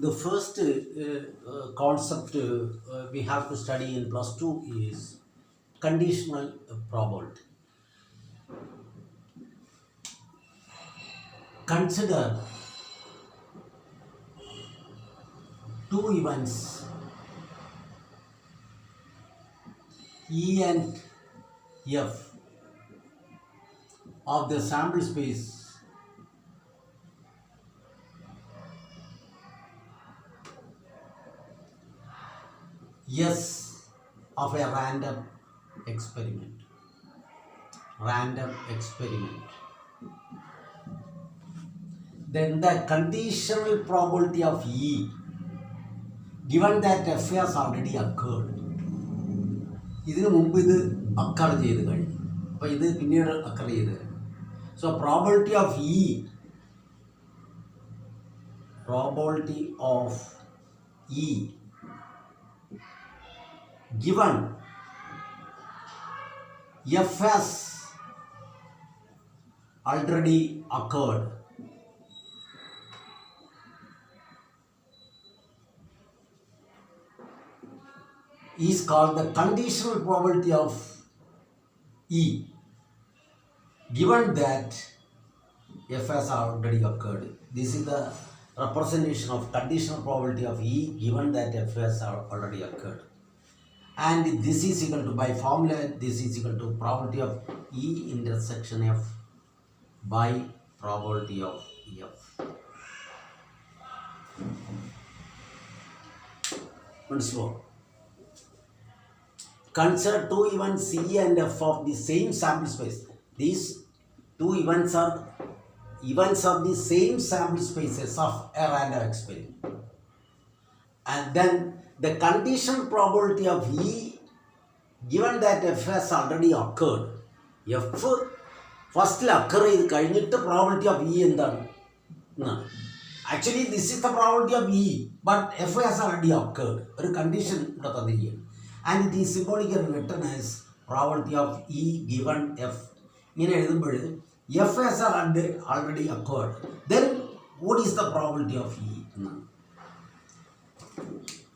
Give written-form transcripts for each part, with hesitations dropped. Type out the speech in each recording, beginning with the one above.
The first concept we have to study in plus 2 is conditional probability. Consider two events E and F of the sample space S of a experiment. Random experiment. Then the conditional probability of E, given that F has already occurred. ഇതിനു മുമ്പ് ഇത് occur ചെയ്ത് കഴിഞ്ഞു. അപ്പോൾ ഇത് പിന്നീട് occur ചെയ്ത് കഴിഞ്ഞു. So probability of E given F has already occurred is called the conditional probability of E, given that F has already occurred. This is the representation of conditional probability of E given that F has already occurred. And this is equal to, by formula, this is equal to probability of E intersection F by probability of F. Once more. Consider two events C and F of the same sample space. These two events are of the same sample spaces of a random experiment. And then the conditional probability of E, given that F has already occurred. F first occur ചെയ്ത് കഴിഞ്ഞിട്ട് probability of E എന്താണ്? Actually, this is the probability of E, but F has already occurred. ഒരു condition ഇവിടെ തന്നിരിക്കുകയാണ്. And it is symbolically written as probability of E given F. ഇങ്ങനെ എഴുതുമ്പോൾ F has already occurred. Then what is the probability of E എന്നാണ്.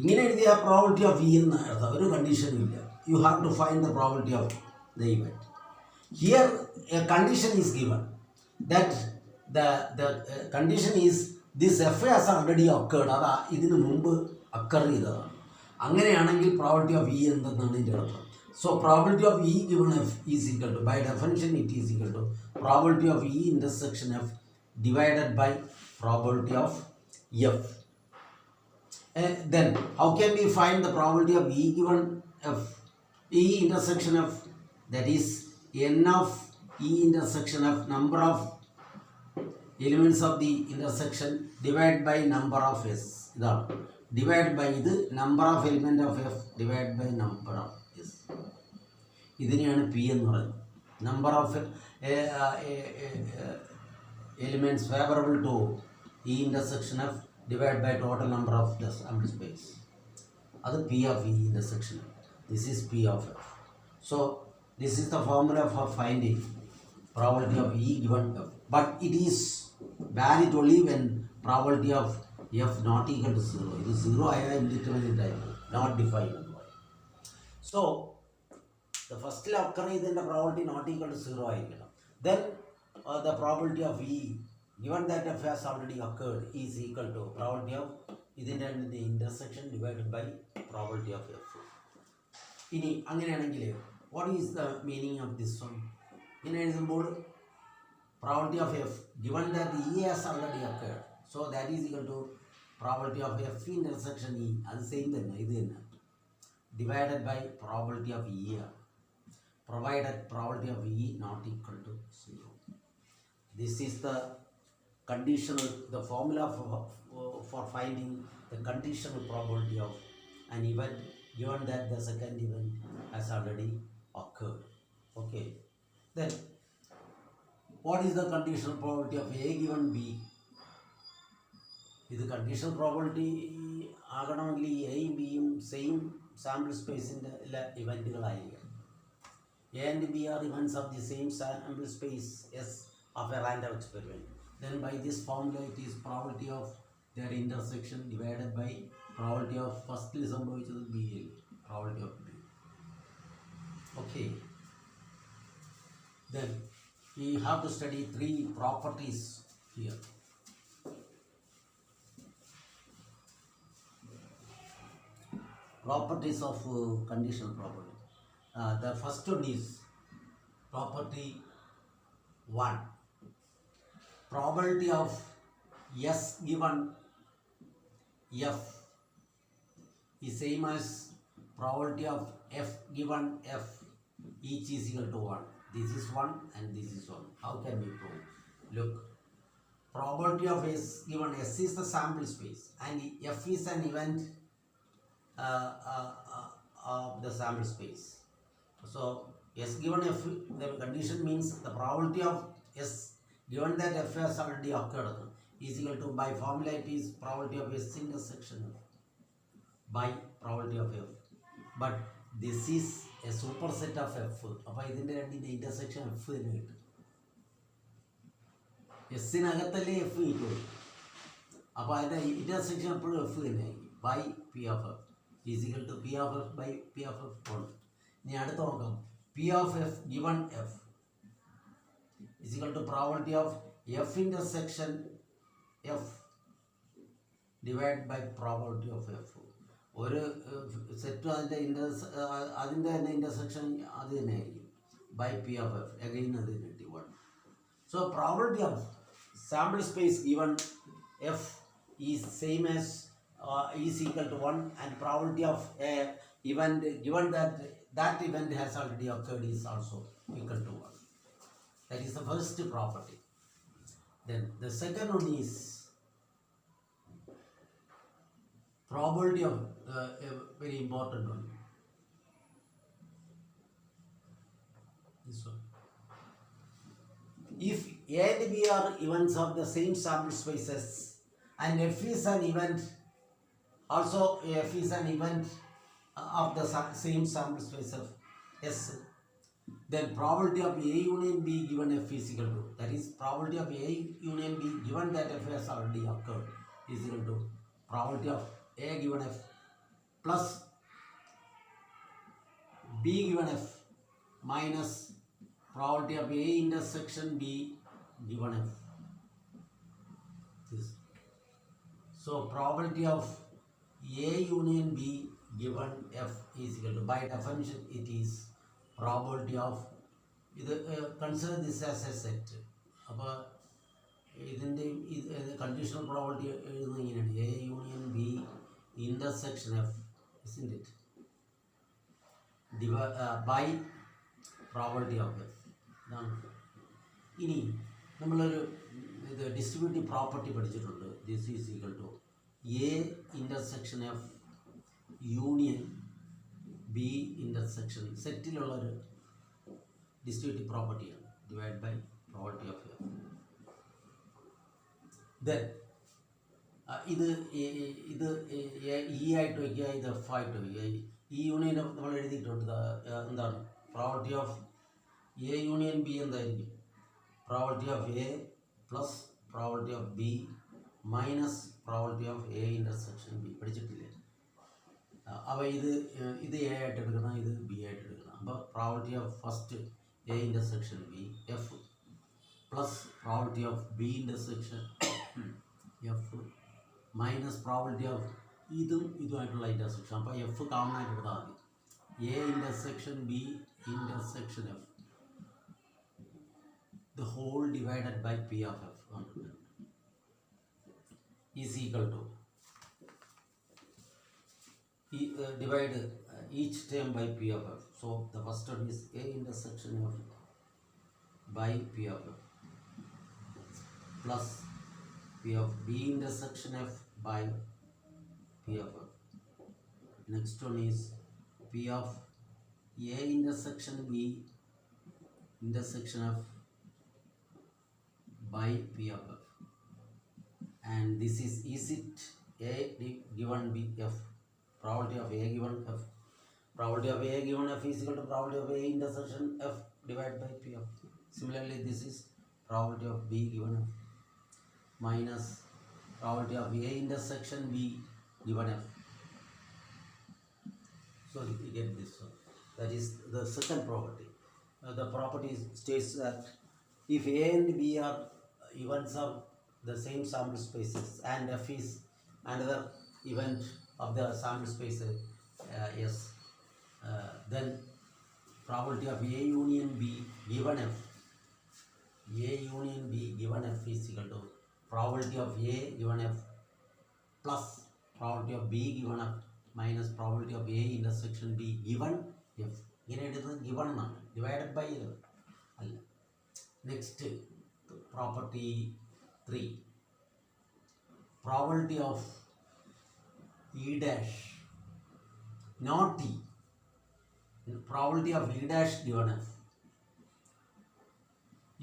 ഇങ്ങനെ എഴുതിയ probability of E എന്ന് അർത്ഥം ഒരു കണ്ടീഷനും ഇല്ല. You have to find the probability of the event. Here a condition is given that the condition is this F has already occurred. അത് ഇതിന് മുമ്പ് അക്കർ ചെയ്തതാണ്. അങ്ങനെയാണെങ്കിൽ പ്രോബിലിറ്റി ഓഫ് ഇ എന്തെന്നാണ് ഇതിൻ്റെ അർത്ഥം. So probability of E given F is equal to, by definition it is equal to probability of E intersection F divided by probability of F. Then how can we find the probability of E given F? E intersection F, that is n of E intersection F, number of elements of the intersection divided by number of S. Divided by the number of element of F divided by number of S. ഇതിനെയാണ് P എന്ന് പറയുന്നത്. Number of elements favorable to E intersection F divided by total number of the sample space. That's P of E intersection. This is P of F. So this is the formula for finding probability of E given F. But it is valid only when probability of F not equal to 0. It is 0 indeterminate type, not defined. So the first occur is the probability not equal to 0. Then the probability of E given that F has already occurred is equal to probability of ഇതിൻ്റെ the intersection divided by probability of F. ഇനി അങ്ങനെയാണെങ്കിൽ what is the meaning of this one? ഇങ്ങനെ എഴുതുമ്പോൾ probability of F given that E has already occurred, so that is equal to probability of F intersection E, അത് same തന്നെ, ഇത് തന്നെ, divided by probability of E, provided probability of E not equal to 0. This is the conditional, the formula for finding the conditional probability of an event given that the second event has already occurred. Okay, then what is the conditional probability of A given B? ഇത് conditional probability ആകണമെങ്കിൽ എയും ബിയും same sample സ്പേസിൻ്റെ എല്ലാ ഇവൻറ്റുകളായിരിക്കും. A and B are events of the same sample space S of a random experiment. Then by this formula it is probability of their intersection divided by probability of first സംഭവിച്ചത് BL, probability of B. Okay. Then we have to study 3 properties here. Properties of conditional property. The first one is property 1. Probability of S given F is same as probability of F given F, each is equal to 1. This is 1 and this is 1. How can we prove? Look, probability of S given S is the sample space and F is an event of the sample space. So S given F, the condition means the probability of S given that F has already occurred is equal to, by formula it is probability of S intersection F by probability of F. But this is a superset of F. അപ്പോൾ ഇതിൻ്റെ രണ്ടിൻ്റെ intersection F തന്നെ കിട്ടും. എസ്സിനകത്തല്ലേ F കിട്ടുള്ളൂ. അപ്പോൾ അതിൻ്റെ intersection എപ്പോഴും F തന്നെ ആയിരിക്കും. By P of F is equal to P of F by P of F ഉണ്ട്. ഇനി അടുത്ത് നോക്കാം. P of F given F is equal to probability of F intersection F divide by probability of F. ഒരു സെറ്റും അതിൻ്റെ തന്നെ intersection അത് തന്നെ ആയിരിക്കും by P of F. Again അത് കിട്ടി 1. So probability of sample space given F is same as is equal to 1 and probability of a event given that event has already occurred is also equal to 1. That is the first property. Then the second one is probability of a very important one. This one. If A and B are events of the same sample spaces and F is an event, also F is an event of the same sample space of S, then probability of A union B given F is equal to, that is probability of A union B given that F has already occurred is equal to probability of A given F plus B given F minus probability of A intersection B given F. This. So probability of A union B given F is equal to, by definition it is probability of, consider this as a set. അപ്പോൾ ഇതിൻ്റെ conditional probability എഴുതുന്നത് ഇങ്ങനെയാണ്. A union B intersection F, isn't it? By probability of F. ഇതാണ്. ഇനി നമ്മളൊരു distributive property പഠിച്ചിട്ടുണ്ട്. This is equal to A intersection F union B intersection സെറ്റിലുള്ളൊരു distributive പ്രോപ്പർട്ടിയാണ്. Divide by probability of F. Then ഇത് E ആയിട്ട് വയ്ക്കുക, ഇത് എഫ് ആയിട്ട് വയ്ക്കുക. ഈ യൂണിയൻ നമ്മൾ എഴുതിയിട്ടുണ്ട്. എന്താണ് probability of A union B എന്തായിരിക്കും? Probability of A plus probability of B minus probability of A intersection B. പഠിച്ചിട്ടില്ലേ? അപ്പോൾ ഇത് എ ആയിട്ട് എടുക്കണം, ഇത് ബി ആയിട്ട് എടുക്കണം. അപ്പോൾ probability of first A intersection B F plus probability of B intersection F minus probability of ഇതുമായിട്ടുള്ള ഇൻ്റർസെക്ഷൻ. അപ്പോൾ എഫ് കോമൺ ആയിട്ട് എടുത്താൽ മതി. A intersection B intersection F the whole divided by P of F is equal to divide each term by P of F. So the first one is A intersection F by P of F plus P of B intersection F by P of F. Next one is P of A intersection B intersection F by P of F. And this is it A given B F, probability of A given F. Probability of A given F is equal to probability of A intersection F divided by P of F. Similarly, this is probability of B given F minus probability of A intersection B given F. So you get this one. That is the second property. The property states that if A and B are events of the same sample spaces and F is another event of the sample space S, then probability of A union B given F, A union B given F is equal to probability of A given F plus probability of B given F minus probability of A intersection B given F. ഇങ്ങനെ എഴുതുന്നത് given എന്നാണ്, divided by അല്ല. Next property 3, probability of E dash not E, probability of E dash given F.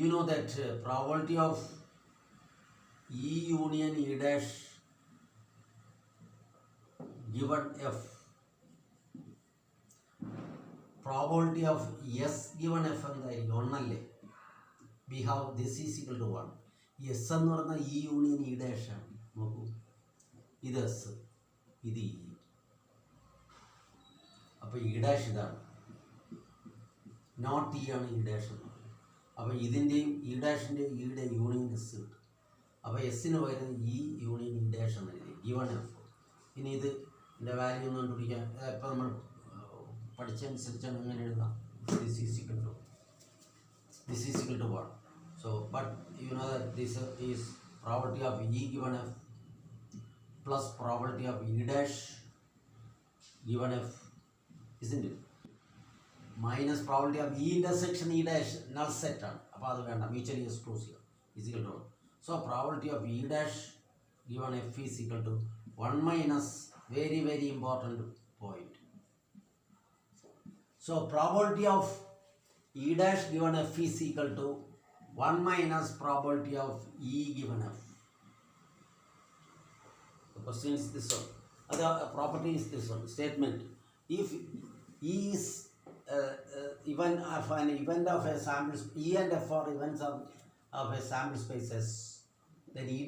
You know that probability of E union E dash given F, probability of S given F എന്തായിരിക്കും? ഒന്നല്ലേ? We have this is equal to 1. S എന്ന് പറഞ്ഞാൽ E union E dash ആണ്. നോക്കൂ, ഇത് S, ഇത് E. അപ്പോൾ E dash ഇതാണ്, നോട്ട് E ആണ് E ഡാഷ് എന്ന് പറയുന്നത്. അപ്പോൾ ഇതിൻ്റെയും E ഡാഷിൻ്റെയും ഈയുടെ യൂണിയൻ S കിട്ടും. അപ്പോൾ എസ്സിന് പകരം E യൂണിയൻ E ഡാഷ് എന്ന് എഴുതി given F. ഇനി ഇത് ഇതിൻ്റെ വാല്യൂ ഒന്ന് കണ്ടുപിടിക്കാൻ ഇപ്പോൾ നമ്മൾ പഠിച്ചനുസരിച്ചാണ് ഇങ്ങനെ എഴുതാം. This is equal to 1. So but you know that this is probability of E given F plus probability of E dash given F, isn't it? Minus probability of E intersection E dash null set ആണ്. അപ്പോൾ അത് വേണ്ട, mutually exclusive is equal to 1. So probability of E dash given F is equal to 1 minus very very important point. So probability of E dash given F is equal to 1 minus probability of E given F. The question is this one. The property is this one. Statement: if E is event of an event of a sample, E and F are events of a sample spaces, then E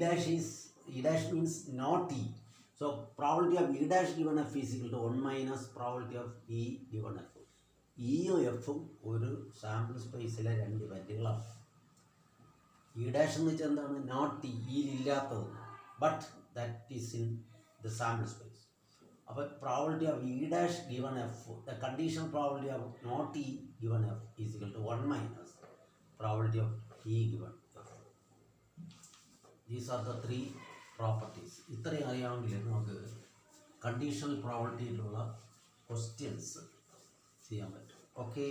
dash means not E. So probability of E dash given F is equal to 1 minus probability of E given F. ഇയും എഫും ഒരു sample സ്പേസിലെ രണ്ട് ഇവൻറ്റുകളാണ്. E dash എന്ന് വെച്ചാൽ എന്താണ്? Not ഇയിലില്ലാത്തത്, but that is in the sample space. അപ്പോൾ probability of E dash given F, the condition probability of not E given F is equal to 1 minus probability of E given F. These are the 3 properties. ഇത്രയും അറിയാമെങ്കിൽ നമുക്ക് conditional പ്രോബിലിറ്റിയിലുള്ള questions ചെയ്യാൻ പറ്റും. Okay.